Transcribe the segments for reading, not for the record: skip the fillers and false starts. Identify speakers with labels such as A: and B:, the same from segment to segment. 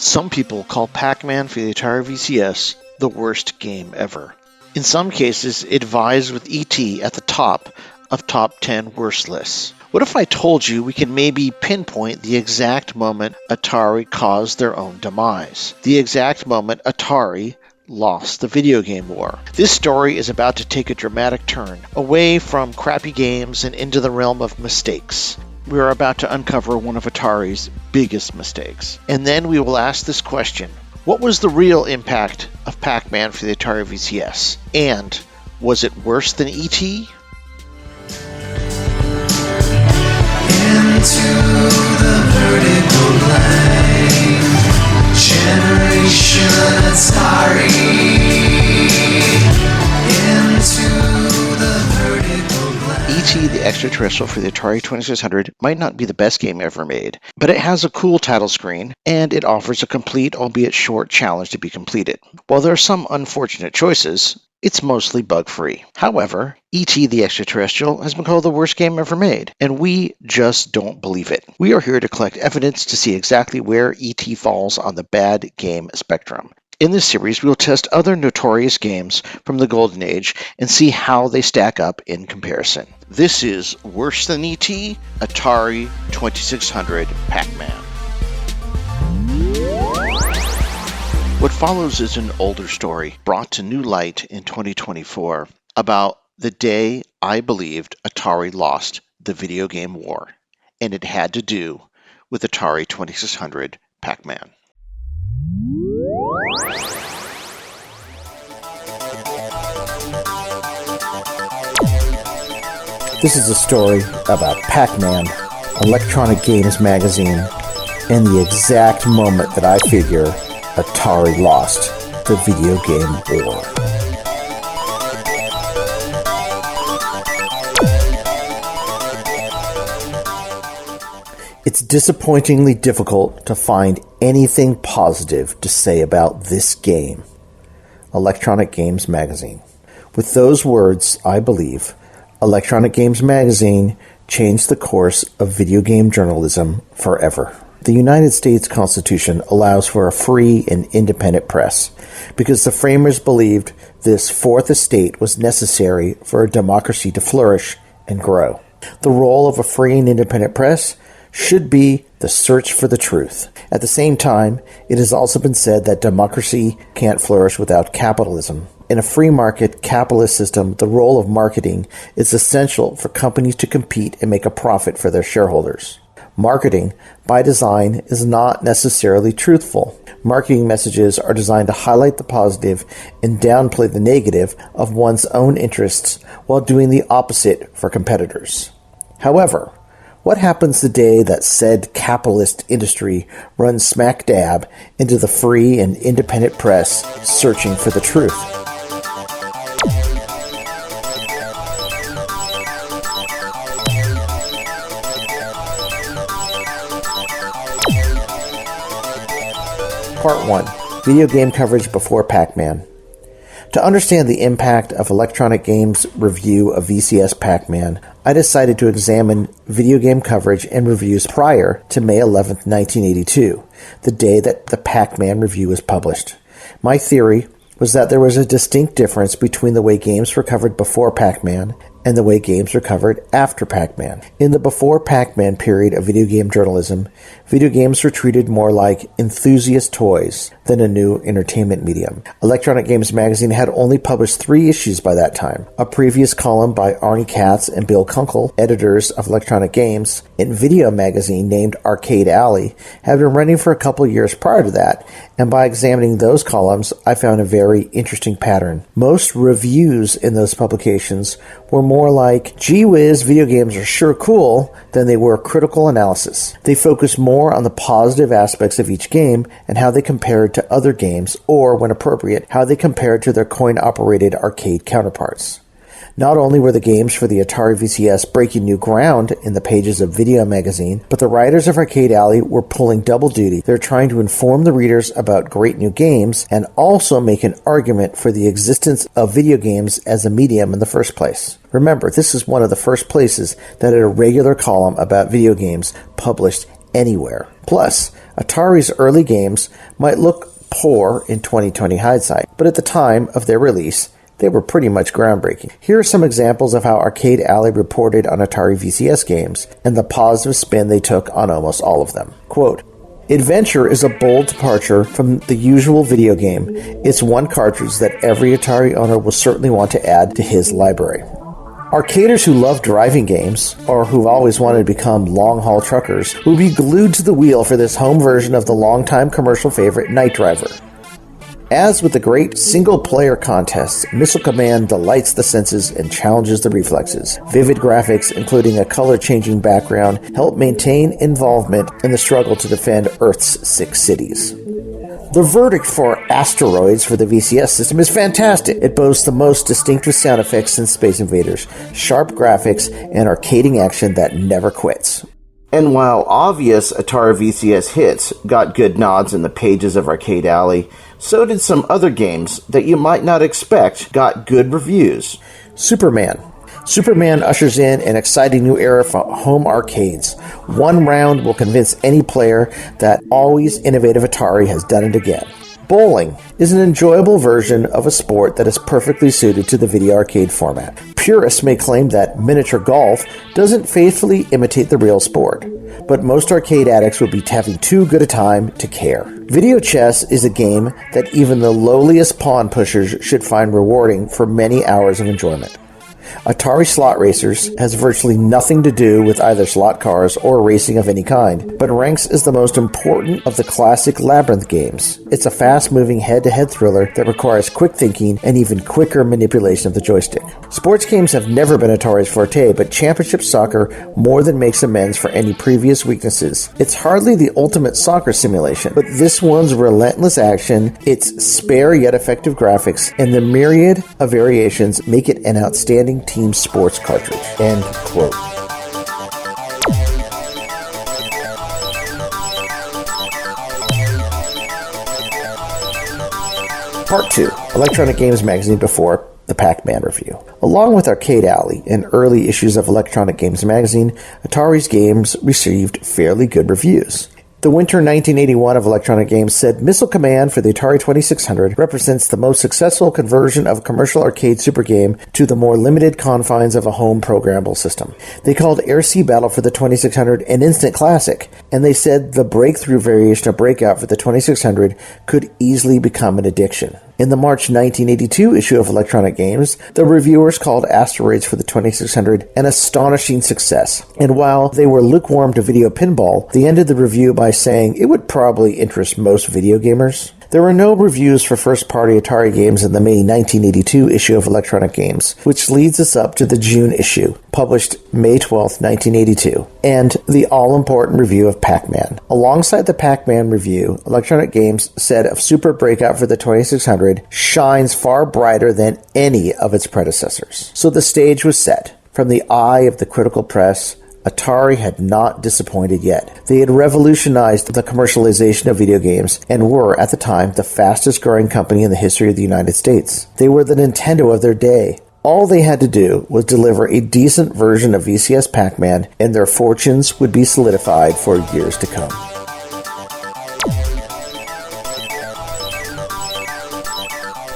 A: Some people call Pac-Man for the Atari VCS the worst game ever. In some cases, it vies with E.T. at the top of top 10 worst lists. What if I told you we can maybe pinpoint the exact moment Atari caused their own demise? The exact moment Atari lost the video game war. This story is about to take a dramatic turn, away from crappy games and into the realm of mistakes. We are about to uncover one of Atari's biggest mistakes. And then we will ask this question: what was the real impact of Pac-Man for the Atari VCS? And was it worse than E.T.?
B: Into the vertical line, generation Atari. Into the vertical line.
A: E.T. the Extraterrestrial for the Atari 2600 might not be the best game ever made, but it has a cool title screen, and it offers a complete, albeit short, challenge to be completed. While there are some unfortunate choices, it's mostly bug-free. However, E.T. the Extraterrestrial has been called the worst game ever made, and we just don't believe it. We are here to collect evidence to see exactly where E.T. falls on the bad game spectrum. In this series, we will test other notorious games from the Golden Age and see how they stack up in comparison. This is Worse Than E.T. Atari 2600 Pac-Man. What follows is an older story brought to new light in 2024 about the day I believed Atari lost the video game war, and it had to do with Atari 2600 Pac-Man.
C: This is a story about Pac-Man, Electronic Games Magazine, and the exact moment that I figure Atari lost the video game war. It's disappointingly difficult to find anything positive to say about this game. Electronic Games Magazine. With those words, I believe, Electronic Games Magazine changed the course of video game journalism forever. The United States Constitution allows for a free and independent press because the framers believed this fourth estate was necessary for a democracy to flourish and grow. The role of a free and independent press should be the search for the truth. At the same time, it has also been said that democracy can't flourish without capitalism. In a free market capitalist system, the role of marketing is essential for companies to compete and make a profit for their shareholders. Marketing, by design, is not necessarily truthful. Marketing messages are designed to highlight the positive and downplay the negative of one's own interests while doing the opposite for competitors. However, what happens the day that said capitalist industry runs smack dab into the free and independent press searching for the truth? Part 1. Video game coverage before Pac-Man. To understand the impact of Electronic Games' review of VCS Pac-Man, I decided to examine video game coverage and reviews prior to May 11, 1982, the day that the Pac-Man review was published. My theory was that there was a distinct difference between the way games were covered before Pac-Man and the way games were covered after Pac-Man. In the before Pac-Man period of video game journalism, video games were treated more like enthusiast toys than a new entertainment medium. Electronic Games Magazine had only published 3 issues by that time. A previous column by Arnie Katz and Bill Kunkel, editors of Electronic Games, and Video Magazine named Arcade Alley had been running for a couple years prior to that, and by examining those columns, I found a very interesting pattern. Most reviews in those publications were more like, gee whiz, video games are sure cool, than they were critical analysis. They focused more on the positive aspects of each game and how they compared to other games, or, when appropriate, how they compared to their coin-operated arcade counterparts. Not only were the games for the Atari VCS breaking new ground in the pages of Video Magazine, but the writers of Arcade Alley were pulling double duty. They're trying to inform the readers about great new games and also make an argument for the existence of video games as a medium in the first place. Remember, this is one of the first places that had a regular column about video games published anywhere. Plus, Atari's early games might look poor in 2020 hindsight, but at the time of their release, they were pretty much groundbreaking. Here are some examples of how Arcade Alley reported on Atari VCS games and the positive spin they took on almost all of them. Quote, "Adventure is a bold departure from the usual video game. It's one cartridge that every Atari owner will certainly want to add to his library." Arcaders who love driving games, or who've always wanted to become long-haul truckers, will be glued to the wheel for this home version of the longtime commercial favorite Night Driver. As with the great single-player contests, Missile Command delights the senses and challenges the reflexes. Vivid graphics, including a color-changing background, help maintain involvement in the struggle to defend Earth's 6 cities. The verdict for Asteroids for the VCS system is fantastic. It boasts the most distinctive sound effects since Space Invaders, sharp graphics, and arcading action that never quits. And while obvious Atari VCS hits got good nods in the pages of Arcade Alley, so did some other games that you might not expect got good reviews. Superman. Superman ushers in an exciting new era for home arcades. One round will convince any player that always innovative Atari has done it again. Bowling is an enjoyable version of a sport that is perfectly suited to the video arcade format. Purists may claim that miniature golf doesn't faithfully imitate the real sport, but most arcade addicts would be having too good a time to care. Video chess is a game that even the lowliest pawn pushers should find rewarding for many hours of enjoyment. Atari Slot Racers has virtually nothing to do with either slot cars or racing of any kind, but ranks as the most important of the classic Labyrinth games. It's a fast-moving head-to-head thriller that requires quick thinking and even quicker manipulation of the joystick. Sports games have never been Atari's forte, but championship soccer more than makes amends for any previous weaknesses. It's hardly the ultimate soccer simulation, but this one's relentless action, its spare yet effective graphics, and the myriad of variations make it an outstanding team sports cartridge. End quote. Part 2. Electronic Games Magazine before the Pac-Man review. Along with Arcade Alley and early issues of Electronic Games Magazine, Atari's games received fairly good reviews. The winter 1981 of Electronic Games said Missile Command for the Atari 2600 represents the most successful conversion of a commercial arcade super game to the more limited confines of a home programmable system. They called Air-Sea Battle for the 2600 an instant classic, and they said the breakthrough variation of Breakout for the 2600 could easily become an addiction. In the March 1982 issue of Electronic Games, the reviewers called Asteroids for the 2600 an astonishing success. And while they were lukewarm to video pinball, they ended the review by saying it would probably interest most video gamers. There were no reviews for first-party Atari games in the May 1982 issue of Electronic Games, which leads us up to the June issue, published May 12, 1982, and the all-important review of Pac-Man. Alongside the Pac-Man review, Electronic Games said of Super Breakout for the 2600 shines far brighter than any of its predecessors. So the stage was set. From the eye of the critical press, Atari had not disappointed yet. They had revolutionized the commercialization of video games and were, at the time, the fastest growing company in the history of the United States. They were the Nintendo of their day. All they had to do was deliver a decent version of VCS Pac-Man, and their fortunes would be solidified for years to come.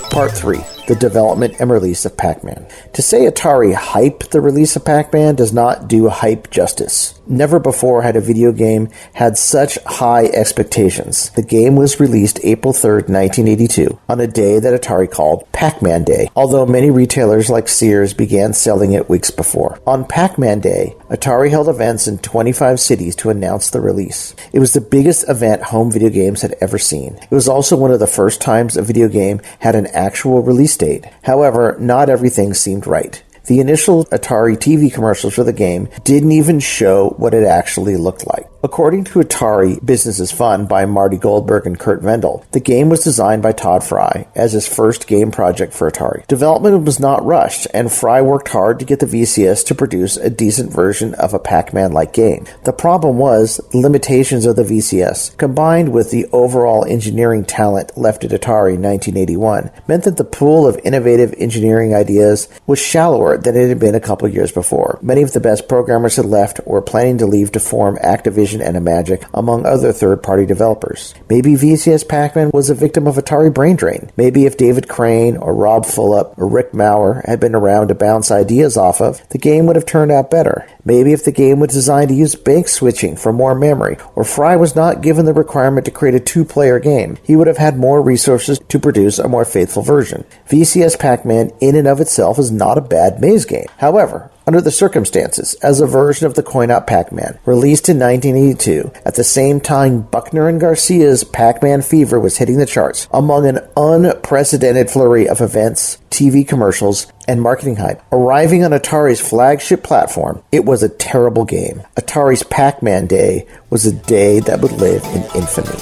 C: Part 3. The development and release of Pac-Man. To say Atari hyped the release of Pac-Man does not do hype justice. Never before had a video game had such high expectations. The game was released April 3rd, 1982, on a day that Atari called Pac-Man Day, although many retailers like Sears began selling it weeks before. On Pac-Man Day, Atari held events in 25 cities to announce the release. It was the biggest event home video games had ever seen. It was also one of the first times a video game had an actual release date. However, not everything seemed right. The initial Atari TV commercials for the game didn't even show what it actually looked like. According to Atari Business is Fun by Marty Goldberg and Kurt Vendel, the game was designed by Todd Fry as his first game project for Atari. Development was not rushed, and Fry worked hard to get the VCS to produce a decent version of a Pac-Man-like game. The problem was the limitations of the VCS, combined with the overall engineering talent left at Atari in 1981, meant that the pool of innovative engineering ideas was shallower than it had been a couple years before. Many of the best programmers had left or were planning to leave to form Activision Activision and Imagic, among other third-party developers. Maybe VCS Pac-Man was a victim of Atari brain drain. Maybe if David Crane or Rob Fulop or Rick Maurer had been around to bounce ideas off of, the game would have turned out better. Maybe if the game was designed to use bank switching for more memory, or Fry was not given the requirement to create a two-player game, he would have had more resources to produce a more faithful version. VCS Pac-Man in and of itself is not a bad maze game. However, under the circumstances, as a version of the coin-op Pac-Man, released in 1982, at the same time Buckner and Garcia's Pac-Man Fever was hitting the charts, among an unprecedented flurry of events, TV commercials, and marketing hype. Arriving on Atari's flagship platform, it was a terrible game. Atari's Pac-Man Day was a day that would live in infamy.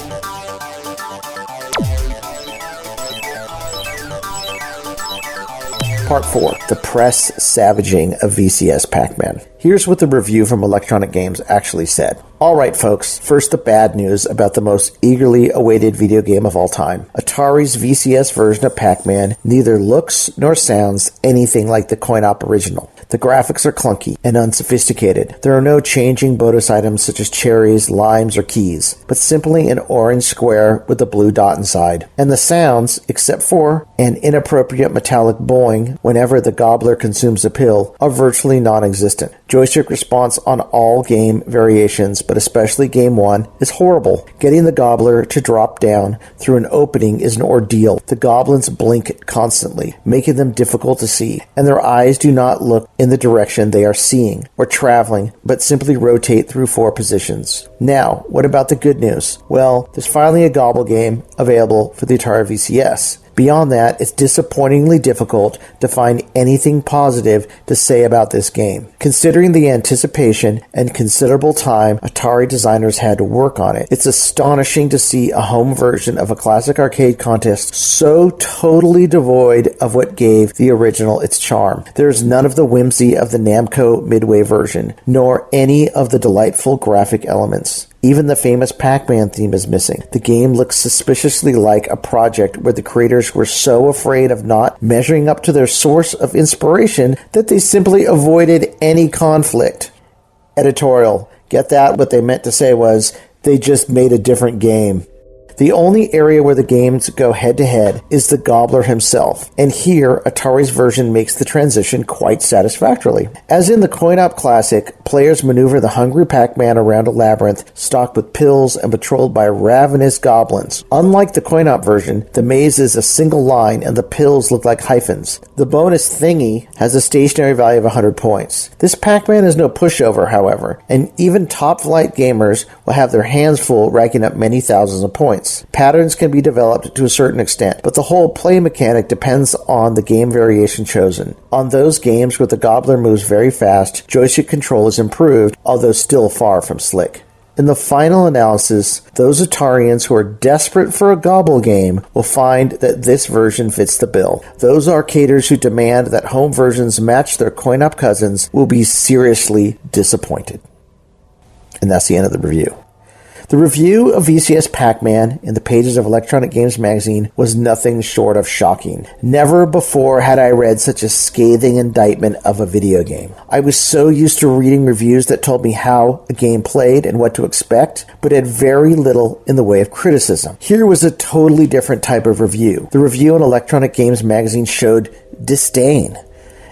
C: Part 4. The Press Savaging of VCS Pac-Man. Here's what the review from Electronic Games actually said. Alright folks, first the bad news about the most eagerly awaited video game of all time. Atari's VCS version of Pac-Man neither looks nor sounds anything like the coin-op original. The graphics are clunky and unsophisticated. There are no changing bonus items such as cherries, limes, or keys, but simply an orange square with a blue dot inside. And the sounds, except for an inappropriate metallic boing whenever the gobbler consumes a pill, are virtually non-existent. Joystick response on all game variations, but especially Game 1, is horrible. Getting the gobbler to drop down through an opening is an ordeal. The goblins blink constantly, making them difficult to see, and their eyes do not look in the direction they are seeing or traveling, but simply rotate through 4 positions. Now, what about the good news? Well, there's finally a gobble game available for the Atari VCS. Beyond that, it's disappointingly difficult to find anything positive to say about this game. Considering the anticipation and considerable time Atari designers had to work on it, it's astonishing to see a home version of a classic arcade contest so totally devoid of what gave the original its charm. There's none of the whimsy of the Namco Midway version, nor any of the delightful graphic elements. Even the famous Pac-Man theme is missing. The game looks suspiciously like a project where the creators were so afraid of not measuring up to their source of inspiration that they simply avoided any conflict. Editorial. Get that? What they meant to say was, they just made a different game. The only area where the games go head-to-head is the Gobbler himself, and here Atari's version makes the transition quite satisfactorily. As in the coin-op classic, players maneuver the hungry Pac-Man around a labyrinth stocked with pills and patrolled by ravenous goblins. Unlike the coin-op version, the maze is a single line and the pills look like hyphens. The bonus thingy has a stationary value of 100 points. This Pac-Man is no pushover, however, and even top-flight gamers will have their hands full racking up many thousands of points. Patterns can be developed to a certain extent, but the whole play mechanic depends on the game variation chosen. On those games where the gobbler moves very fast, joystick control is improved, although still far from slick. In the final analysis, those Atarians who are desperate for a gobble game will find that this version fits the bill. Those arcaders who demand that home versions match their coin-op cousins will be seriously disappointed. And that's the end of the review. The review of VCS Pac-Man in the pages of Electronic Games magazine was nothing short of shocking. Never before had I read such a scathing indictment of a video game. I was so used to reading reviews that told me how a game played and what to expect, but had very little in the way of criticism. Here was a totally different type of review. The review in Electronic Games magazine showed disdain.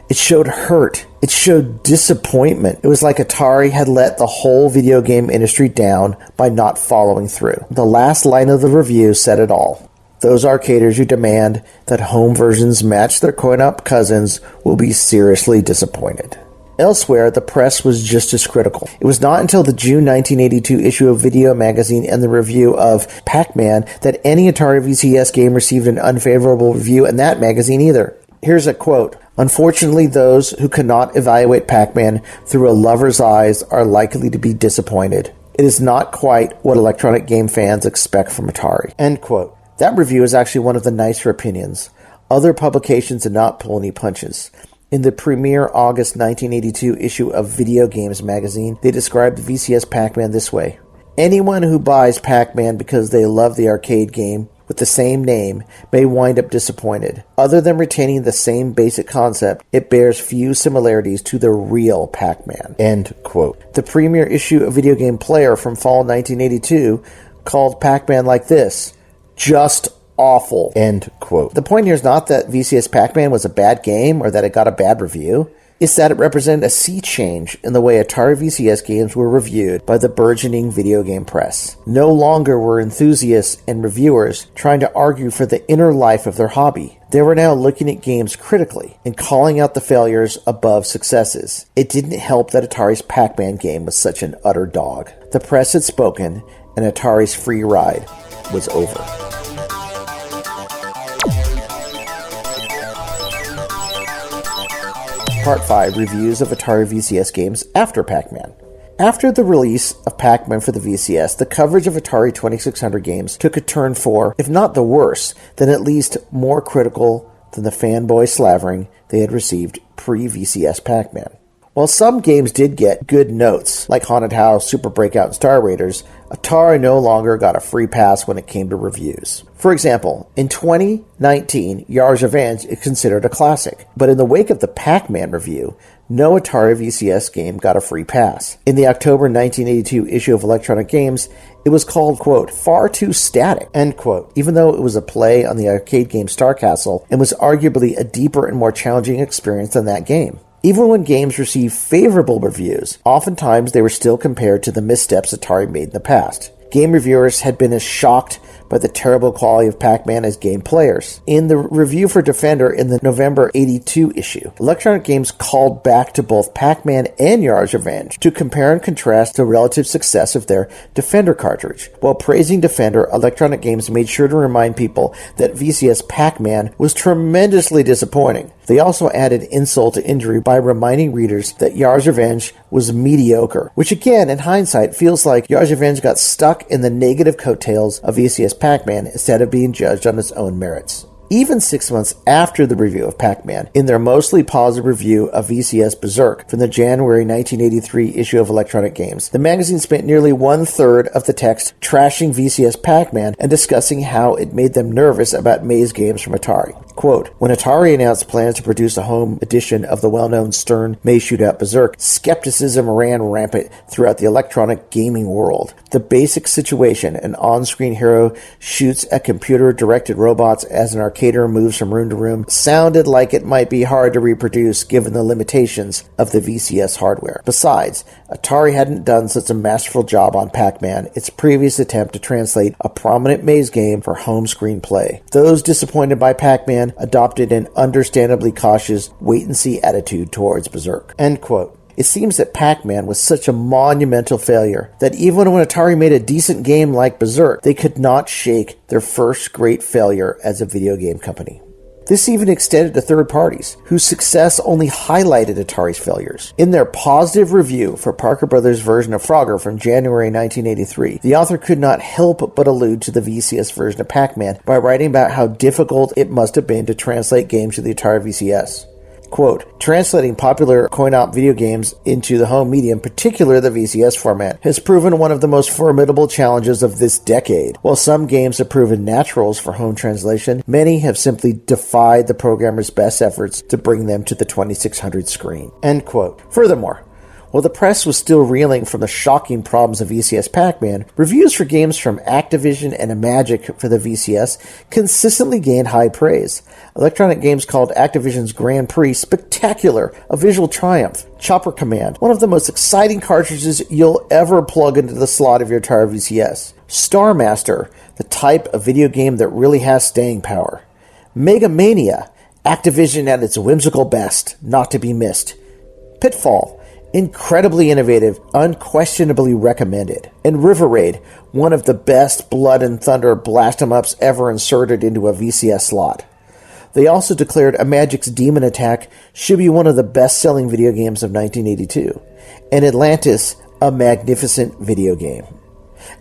C: It showed hurt. It showed disappointment. It was like Atari had let the whole video game industry down by not following through. The last line of the review said it all. Those arcaders who demand that home versions match their coin-op cousins will be seriously disappointed. Elsewhere, the press was just as critical. It was not until the June 1982 issue of Video Magazine and the review of Pac-Man that any Atari VCS game received an unfavorable review in that magazine either. Here's a quote. Unfortunately, those who cannot evaluate Pac-Man through a lover's eyes are likely to be disappointed. It is not quite what electronic game fans expect from Atari. End quote. That review is actually one of the nicer opinions. Other publications did not pull any punches. In the premier August 1982 issue of Video Games magazine, they described VCS Pac-Man this way. Anyone who buys Pac-Man because they love the arcade game with the same name may wind up disappointed. Other than retaining the same basic concept, it bears few similarities to the real Pac-Man." End quote. The premier issue of Video Game Player from fall 1982 called Pac-Man like this: "Just awful." End quote. The point here is not that VCS Pac-Man was a bad game or that it got a bad review. It's that it represented a sea change in the way Atari VCS games were reviewed by the burgeoning video game press. No longer were enthusiasts and reviewers trying to argue for the inner life of their hobby. They were now looking at games critically and calling out the failures above successes. It didn't help that Atari's Pac-Man game was such an utter dog. The press had spoken, and Atari's free ride was over. Part 5, Reviews of Atari VCS Games After Pac-Man. After the release of Pac-Man for the VCS, the coverage of Atari 2600 games took a turn for, if not the worse, then at least more critical than the fanboy slavering they had received pre-VCS Pac-Man. While some games did get good notes, like Haunted House, Super Breakout, and Star Raiders, Atari no longer got a free pass when it came to reviews. For example, in 2019, Yar's Revenge is considered a classic, but in the wake of the Pac-Man review, no Atari VCS game got a free pass. In the October 1982 issue of Electronic Games, it was called, quote, "far too static," end quote, even though it was a play on the arcade game Star Castle and was arguably a deeper and more challenging experience than that game. Even when games received favorable reviews, oftentimes they were still compared to the missteps Atari made in the past. Game reviewers had been as shocked by the terrible quality of Pac-Man as game players. In the review for Defender in the November 82 issue, Electronic Games called back to both Pac-Man and Yar's Revenge to compare and contrast the relative success of their Defender cartridge. While praising Defender, Electronic Games made sure to remind people that VCS Pac-Man was tremendously disappointing. They also added insult to injury by reminding readers that Yar's Revenge was mediocre, which again, in hindsight, feels like Yar's Revenge got stuck in the negative coattails of VCS Pac-Man instead of being judged on its own merits. Even 6 months after the review of Pac-Man, in their mostly positive review of VCS Berserk from the January 1983 issue of Electronic Games, the magazine spent nearly one-third of the text trashing VCS Pac-Man and discussing how it made them nervous about maze games from Atari. Quote, "When Atari announced plans to produce a home edition of the well-known Stern maze shootout Berserk, skepticism ran rampant throughout the electronic gaming world. The basic situation, an on-screen hero shoots at computer-directed robots as an arcader moves from room to room, sounded like it might be hard to reproduce given the limitations of the VCS hardware. Besides, Atari hadn't done such a masterful job on Pac-Man, its previous attempt to translate a prominent maze game for home screen play. Those disappointed by Pac-Man adopted an understandably cautious wait-and-see attitude towards Berserk." End quote. It seems that Pac-Man was such a monumental failure that even when Atari made a decent game like Berserk, they could not shake their first great failure as a video game company. This even extended to third parties, whose success only highlighted Atari's failures. In their positive review for Parker Brothers' version of Frogger from January 1983, the author could not help but allude to the VCS version of Pac-Man by writing about how difficult it must have been to translate games to the Atari VCS. Quote, "Translating popular coin-op video games into the home medium, particularly the VCS format, has proven one of the most formidable challenges of this decade. While some games have proven naturals for home translation, many have simply defied the programmer's best efforts to bring them to the 2600 screen." End quote. Furthermore, while the press was still reeling from the shocking problems of VCS Pac-Man, reviews for games from Activision and Imagic for the VCS consistently gained high praise. Electronic Games called Activision's Grand Prix spectacular, a visual triumph. Chopper Command, one of the most exciting cartridges you'll ever plug into the slot of your Atari VCS. Star Master, the type of video game that really has staying power. Mega Mania, Activision at its whimsical best, not to be missed. Pitfall, incredibly innovative, unquestionably recommended. And River Raid, one of the best blood and thunder blast-em-ups ever inserted into a VCS slot. They also declared Imagic's Demon Attack should be one of the best-selling video games of 1982, and Atlantis, a magnificent video game.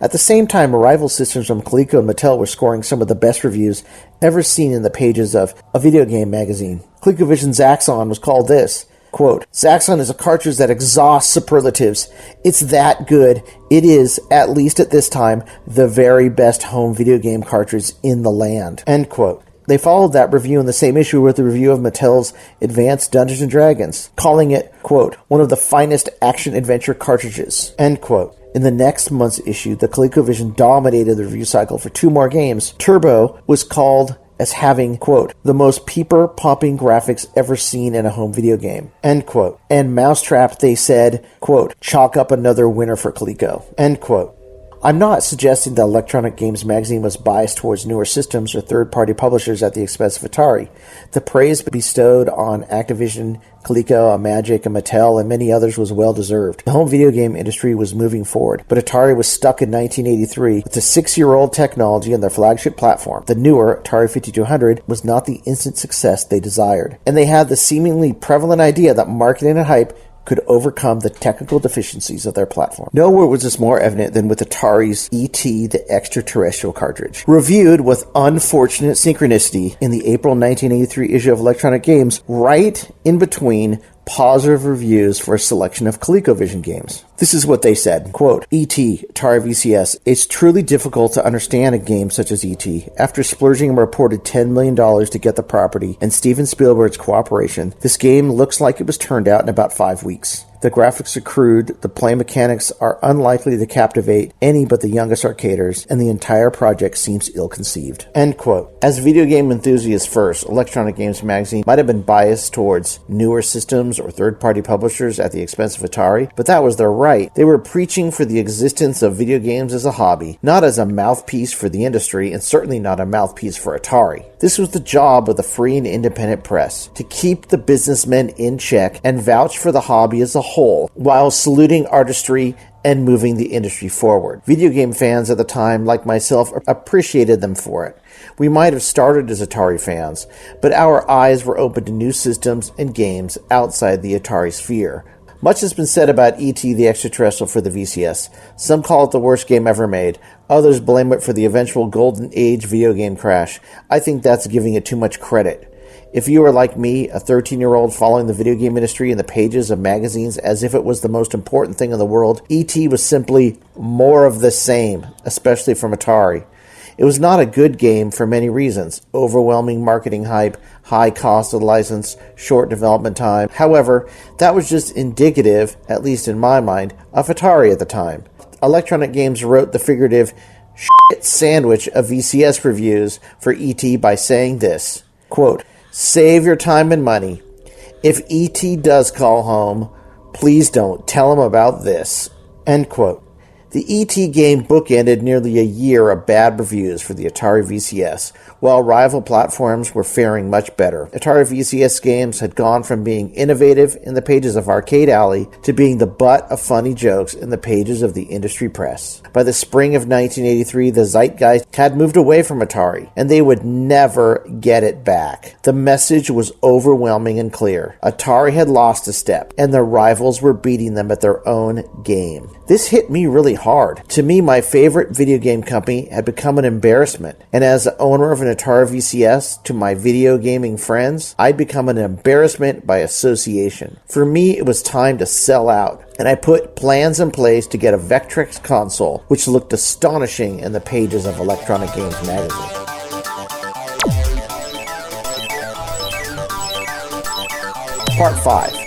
C: At the same time, rival systems from Coleco and Mattel were scoring some of the best reviews ever seen in the pages of a video game magazine. ColecoVision's Axon was called this: Quote, Zaxxon is a cartridge that exhausts superlatives. It's that good. It is, at least at this time, the very best home video game cartridge in the land. End quote. They followed that review in the same issue with a review of Mattel's Advanced Dungeons & Dragons, calling it, quote, one of the finest action-adventure cartridges, end quote. In the next month's issue, the ColecoVision dominated the review cycle for 2 more games. Turbo was called as having, quote, the most peeper-popping graphics ever seen in a home video game, end quote. And Mousetrap, they said, quote, chalk up another winner for Coleco, end quote. I'm not suggesting that Electronic Games magazine was biased towards newer systems or third-party publishers at the expense of Atari. The praise bestowed on Activision, Coleco, Magic, and Mattel, and many others was well-deserved. The home video game industry was moving forward, but Atari was stuck in 1983 with the 6-year-old technology on their flagship platform. The newer Atari 5200 was not the instant success they desired, and they had the seemingly prevalent idea that marketing and hype could overcome the technical deficiencies of their platform. Nowhere was this more evident than with Atari's E.T. the Extraterrestrial cartridge. Reviewed with unfortunate synchronicity in the April 1983 issue of Electronic Games, right in between positive reviews for a selection of ColecoVision games. This is what they said, quote, E.T. Atari VCS. It's truly difficult to understand a game such as E.T. After splurging a reported $10 million to get the property and Steven Spielberg's cooperation, this game looks like it was turned out in about 5 weeks. The graphics are crude, the play mechanics are unlikely to captivate any but the youngest arcaders, and the entire project seems ill-conceived. End quote. As video game enthusiasts first, Electronic Games magazine might have been biased towards newer systems or third-party publishers at the expense of Atari, but that was their right. They were preaching for the existence of video games as a hobby, not as a mouthpiece for the industry, and certainly not a mouthpiece for Atari. This was the job of the free and independent press, to keep the businessmen in check and vouch for the hobby as a whole, while saluting artistry and moving the industry forward. Video game fans at the time, like myself, appreciated them for it. We might have started as Atari fans, but our eyes were open to new systems and games outside the Atari sphere. Much has been said about E.T. the Extraterrestrial for the VCS. Some call it the worst game ever made. Others blame it for the eventual golden age video game crash. I think that's giving it too much credit. If you are like me, a 13-year-old following the video game industry in the pages of magazines as if it was the most important thing in the world, E.T. was simply more of the same, especially from Atari. It was not a good game for many reasons. Overwhelming marketing hype, high cost of the license, short development time. However, that was just indicative, at least in my mind, of Atari at the time. Electronic Games wrote the figurative shit sandwich of VCS reviews for E.T. by saying this, quote, save your time and money. If E.T. does call home, please don't tell him about this. End quote. The E.T. game bookended nearly a year of bad reviews for the Atari VCS, while rival platforms were faring much better. Atari VCS games had gone from being innovative in the pages of Arcade Alley to being the butt of funny jokes in the pages of the industry press. By the spring of 1983, the zeitgeist had moved away from Atari, and they would never get it back. The message was overwhelming and clear. Atari had lost a step, and their rivals were beating them at their own game. This hit me really hard. To me, my favorite video game company had become an embarrassment, and as the owner of an Atari VCS to my video gaming friends, I'd become an embarrassment by association. For me, it was time to sell out, and I put plans in place to get a Vectrex console, which looked astonishing in the pages of Electronic Games magazine. Part 5.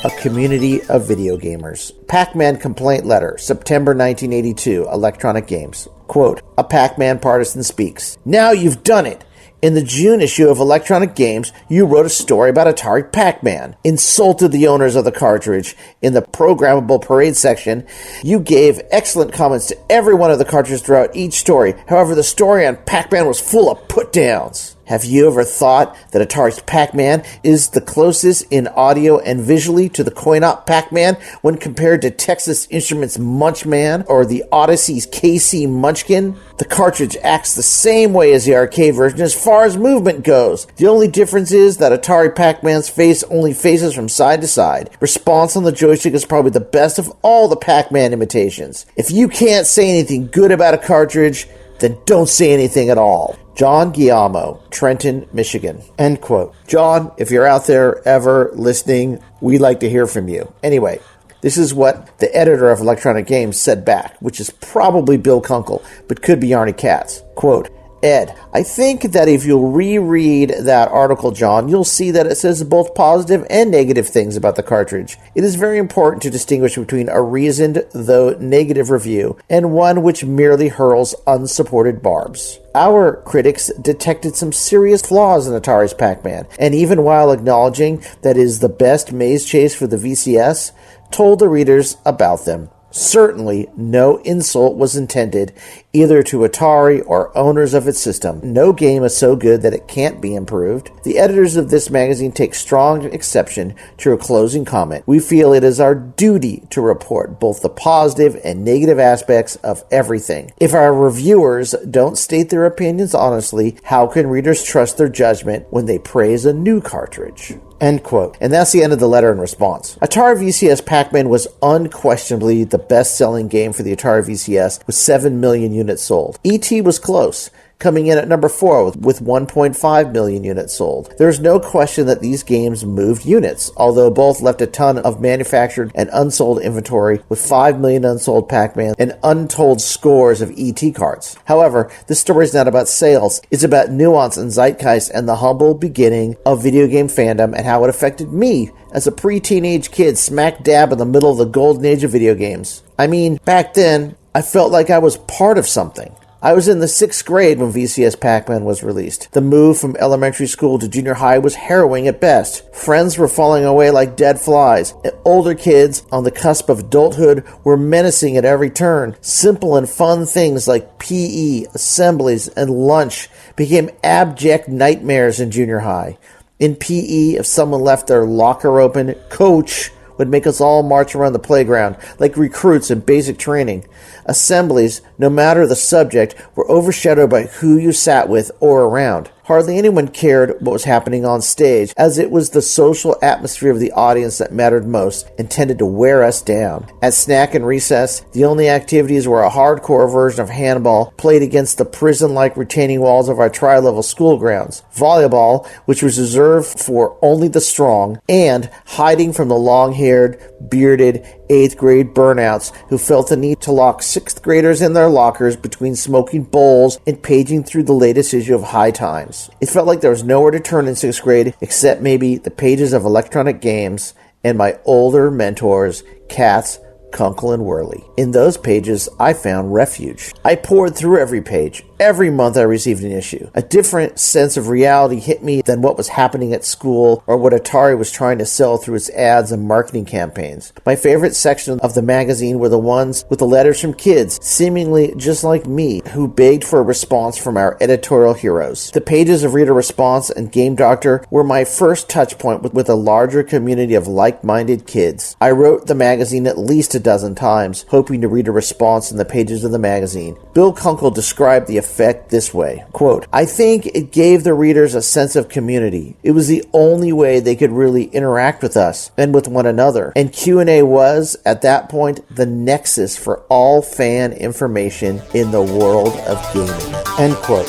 C: A community of video gamers. Pac-Man complaint letter, September 1982, Electronic Games. Quote, a Pac-Man partisan speaks. Now you've done it! In the June issue of Electronic Games, you wrote a story about Atari Pac-Man, insulted the owners of the cartridge. In the programmable parade section, you gave excellent comments to every one of the cartridges throughout each story. However, the story on Pac-Man was full of put-downs. Have you ever thought that Atari's Pac-Man is the closest in audio and visually to the coin-op Pac-Man when compared to Texas Instruments Munchman or the Odyssey's KC Munchkin? The cartridge acts the same way as the arcade version as far as movement goes. The only difference is that Atari Pac-Man's face only faces from side to side. Response on the joystick is probably the best of all the Pac-Man imitations. If you can't say anything good about a cartridge, then don't say anything at all. John Guillermo, Trenton, Michigan. End quote. John, if you're out there ever listening, we'd like to hear from you. Anyway, this is what the editor of Electronic Games said back, which is probably Bill Kunkel, but could be Arnie Katz. Quote, Ed, I think that if you'll reread that article, John, you'll see that it says both positive and negative things about the cartridge. It is very important to distinguish between a reasoned, though negative review, and one which merely hurls unsupported barbs. Our critics detected some serious flaws in Atari's Pac-Man, and even while acknowledging that it is the best maze chase for the VCS, told the readers about them. Certainly, no insult was intended either to Atari or owners of its system. No game is so good that it can't be improved. The editors of this magazine take strong exception to your closing comment. We feel it is our duty to report both the positive and negative aspects of everything. If our reviewers don't state their opinions honestly, how can readers trust their judgment when they praise a new cartridge? End quote. And that's the end of the letter in response. Atari VCS Pac-Man was unquestionably the best-selling game for the Atari VCS with 7 million units sold. E.T. was close, coming in at number 4 with 1.5 million units sold. There's no question that these games moved units, although both left a ton of manufactured and unsold inventory with 5 million unsold Pac-Man and untold scores of ET cards. However, this story is not about sales. It's about nuance and zeitgeist and the humble beginning of video game fandom and how it affected me as a pre-teenage kid smack dab in the middle of the golden age of video games. I mean, back then, I felt like I was part of something. I was in the 6th grade when VCS Pac-Man was released. The move from elementary school to junior high was harrowing at best. Friends were falling away like dead flies. Older kids on the cusp of adulthood were menacing at every turn. Simple and fun things like PE, assemblies, and lunch became abject nightmares in junior high. In PE, if someone left their locker open, Coach would make us all march around the playground like recruits in basic training. Assemblies, no matter the subject, were overshadowed by who you sat with or around. Hardly anyone cared what was happening on stage, as it was the social atmosphere of the audience that mattered most and tended to wear us down. At snack and recess, the only activities were a hardcore version of handball played against the prison-like retaining walls of our tri-level school grounds, volleyball, which was reserved for only the strong, and hiding from the long-haired, bearded, 8th grade burnouts who felt the need to lock 6th graders in their lockers between smoking bowls and paging through the latest issue of High Times. It felt like there was nowhere to turn in 6th grade except maybe the pages of Electronic Games and my older mentors, Katz, Kunkel, and Worley. In those pages, I found refuge. I poured through every page. Every month I received an issue. A different sense of reality hit me than what was happening at school or what Atari was trying to sell through its ads and marketing campaigns. My favorite section of the magazine were the ones with the letters from kids, seemingly just like me, who begged for a response from our editorial heroes. The pages of Reader Response and Game Doctor were my first touch point with a larger community of like-minded kids. I wrote the magazine at least a dozen times, hoping to read a response in the pages of the magazine. Bill Kunkel described the effect this way, quote, I think it gave the readers a sense of community. It was the only way they could really interact with us and with one another. And Q&A was, at that point, the nexus for all fan information in the world of gaming. End quote.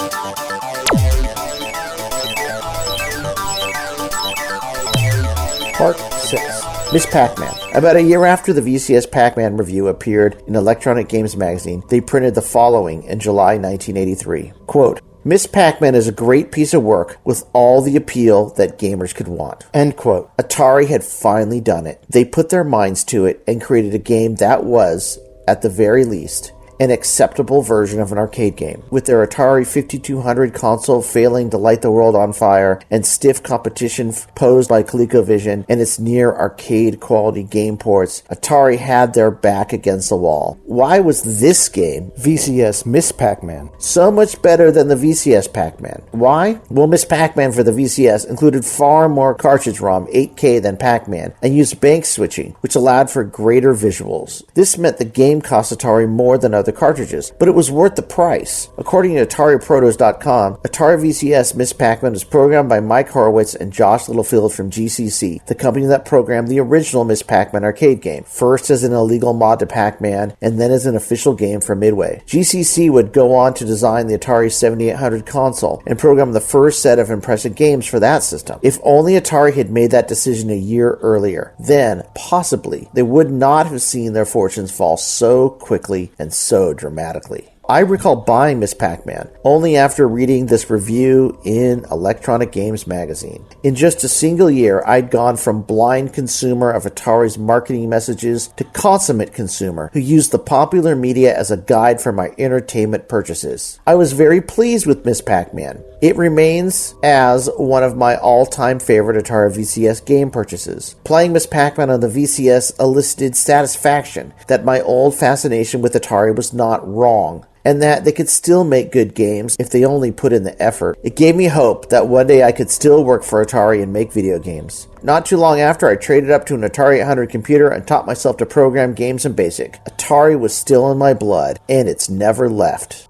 C: Part 6. Miss Pac-Man. About a year after the VCS Pac-Man review appeared in Electronic Games magazine, they printed the following in July 1983. Quote, Miss Pac-Man is a great piece of work with all the appeal that gamers could want. End quote. Atari had finally done it. They put their minds to it and created a game that was, at the very least, an acceptable version of an arcade game. With their Atari 5200 console failing to light the world on fire and stiff competition posed by ColecoVision and its near arcade quality game ports, Atari had their back against the wall. Why was this game, VCS Miss Pac-Man, so much better than the VCS Pac-Man? Why? Well, Miss Pac-Man for the VCS included far more cartridge ROM 8K than Pac-Man and used bank switching, which allowed for greater visuals. This meant the game cost Atari more than other the cartridges, but it was worth the price. According to AtariProtos.com, Atari VCS Miss Pac-Man was programmed by Mike Horowitz and Josh Littlefield from GCC, the company that programmed the original Miss Pac-Man arcade game, first as an illegal mod to Pac-Man and then as an official game for Midway. GCC would go on to design the Atari 7800 console and program the first set of impressive games for that system. If only Atari had made that decision a year earlier, then, possibly, they would not have seen their fortunes fall so quickly and so dramatically. I recall buying Miss Pac-Man only after reading this review in Electronic Games magazine. In just a single year, I'd gone from blind consumer of Atari's marketing messages to consummate consumer who used the popular media as a guide for my entertainment purchases. I was very pleased with Miss Pac-Man. It remains as one of my all-time favorite Atari VCS game purchases. Playing Miss Pac-Man on the VCS elicited satisfaction that my old fascination with Atari was not wrong, and that they could still make good games if they only put in the effort. It gave me hope that one day I could still work for Atari and make video games. Not too long after, I traded up to an Atari 800 computer and taught myself to program games in BASIC. Atari was still in my blood, and it's never left.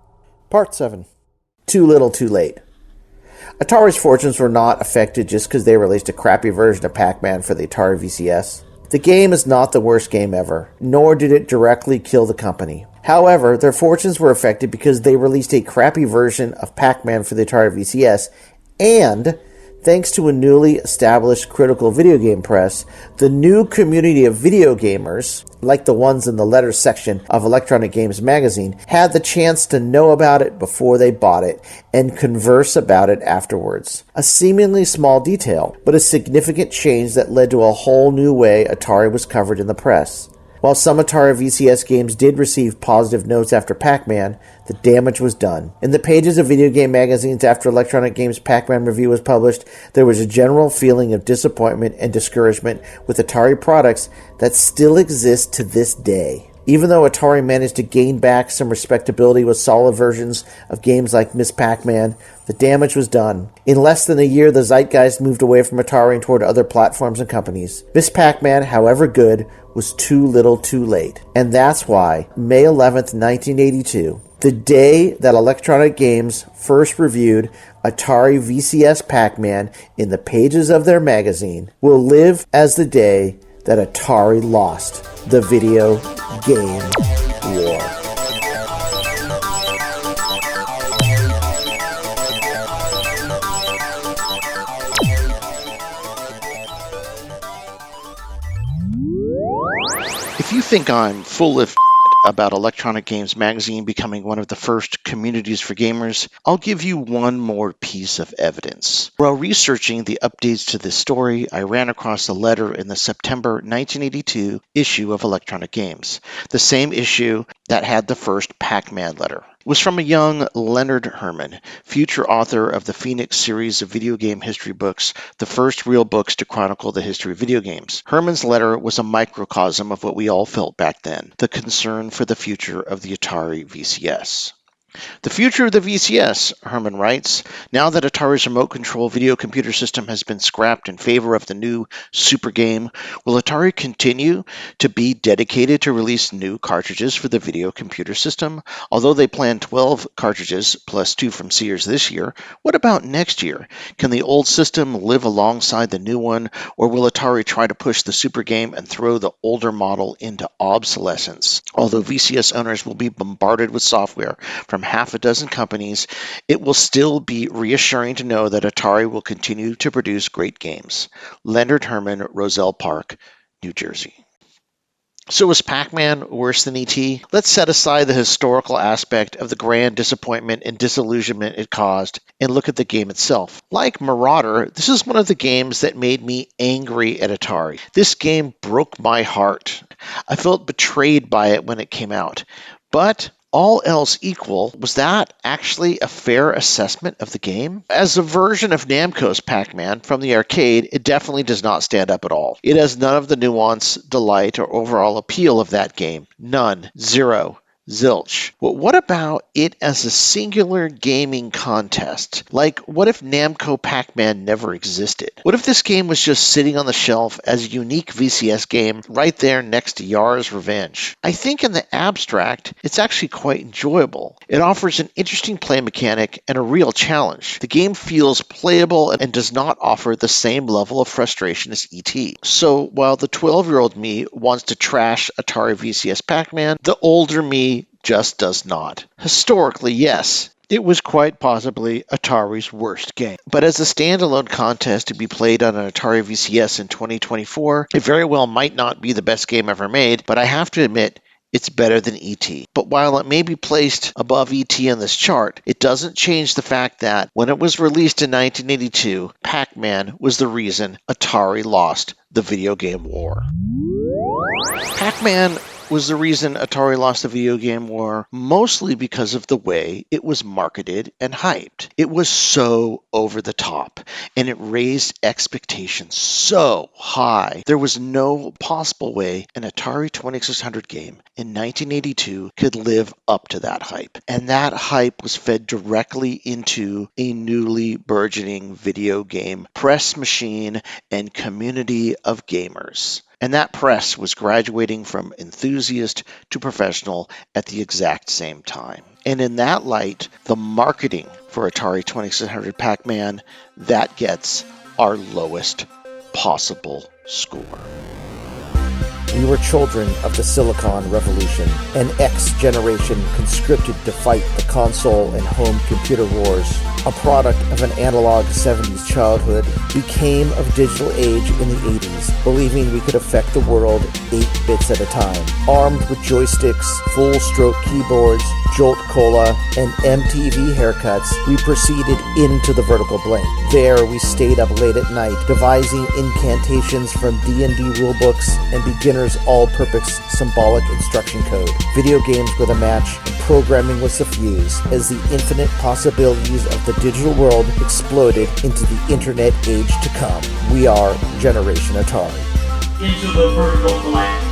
C: Part 7. Too Little Too Late. Atari's fortunes were not affected just because they released a crappy version of Pac-Man for the Atari VCS. The game is not the worst game ever, nor did it directly kill the company. However, their fortunes were affected because they released a crappy version of Pac-Man for the Atari VCS, and, thanks to a newly established critical video game press, the new community of video gamers, like the ones in the letters section of Electronic Games magazine, had the chance to know about it before they bought it and converse about it afterwards. A seemingly small detail, but a significant change that led to a whole new way Atari was covered in the press. While some Atari VCS games did receive positive notes after Pac-Man, the damage was done. In the pages of video game magazines after Electronic Games' Pac-Man review was published, there was a general feeling of disappointment and discouragement with Atari products that still exist to this day. Even though Atari managed to gain back some respectability with solid versions of games like Miss Pac-Man, the damage was done. In less than a year, the zeitgeist moved away from Atari and toward other platforms and companies. Miss Pac-Man, however good, was too little too late. And that's why, May 11th, 1982, the day that Electronic Games first reviewed Atari VCS Pac-Man in the pages of their magazine, will live as the day that Atari lost the video game war.
A: If you think I'm full of about Electronic Games magazine becoming one of the first communities for gamers, I'll give you one more piece of evidence. While researching the updates to this story, I ran across a letter in the September 1982 issue of Electronic Games, the same issue that had the first Pac-Man letter. It was from a young Leonard Herman, future author of the Phoenix series of video game history books, the first real books to chronicle the history of video games. Herman's letter was a microcosm of what we all felt back then, the concern for the future of the Atari VCS. The future of the VCS, Herman writes, now that Atari's remote control video computer system has been scrapped in favor of the new Super Game, will Atari continue to be dedicated to release new cartridges for the video computer system? Although they plan 12 cartridges plus 2 from Sears this year, what about next year? Can the old system live alongside the new one, or will Atari try to push the Super Game and throw the older model into obsolescence? Although VCS owners will be bombarded with software from half a dozen companies, it will still be reassuring to know that Atari will continue to produce great games. Leonard Herman, Roselle Park, New Jersey. So was Pac-Man worse than E.T.? Let's set aside the historical aspect of the grand disappointment and disillusionment it caused and look at the game itself. Like Marauder, this is one of the games that made me angry at Atari. This game broke my heart. I felt betrayed by it when it came out. But all else equal, was that actually a fair assessment of the game? As a version of Namco's Pac-Man from the arcade, it definitely does not stand up at all. It has none of the nuance, delight, or overall appeal of that game. None. Zero. Zilch. But what about it as a singular gaming contest? Like, what if Namco Pac-Man never existed? What if this game was just sitting on the shelf as a unique VCS game right there next to Yar's Revenge? I think in the abstract, it's actually quite enjoyable. It offers an interesting play mechanic and a real challenge. The game feels playable and does not offer the same level of frustration as E.T. So while the 12-year-old me wants to trash Atari VCS Pac-Man, the older me just does not. Historically, yes, it was quite possibly Atari's worst game. But as a standalone contest to be played on an Atari VCS in 2024, it very well might not be the best game ever made, but I have to admit, it's better than E.T. But while it may be placed above E.T. on this chart, it doesn't change the fact that when it was released in 1982, Pac-Man was the reason Atari lost the video game war. Pac-Man was the reason Atari lost the video game war, mostly because of the way it was marketed and hyped. It was so over the top, and it raised expectations so high. There was no possible way an Atari 2600 game in 1982 could live up to that hype. And that hype was fed directly into a newly burgeoning video game press machine and community of gamers. And that press was graduating from enthusiast to professional at the exact same time. And in that light, the marketing for Atari 2600 Pac-Man, that gets our lowest possible score.
C: We were children of the Silicon Revolution, an X generation conscripted to fight the console and home computer wars. A product of an analog 70s childhood, we came of digital age in the 80s, believing we could affect the world 8 bits at a time. Armed with joysticks, full-stroke keyboards, Jolt Cola, and MTV haircuts, we proceeded into the vertical blank. There, we stayed up late at night, devising incantations from D&D rulebooks and beginner's all-purpose symbolic instruction code. Video games were the match, and programming was the fuse, as the infinite possibilities of the digital world exploded into the internet age to come. We are Generation Atari.
D: Into the vertical blank.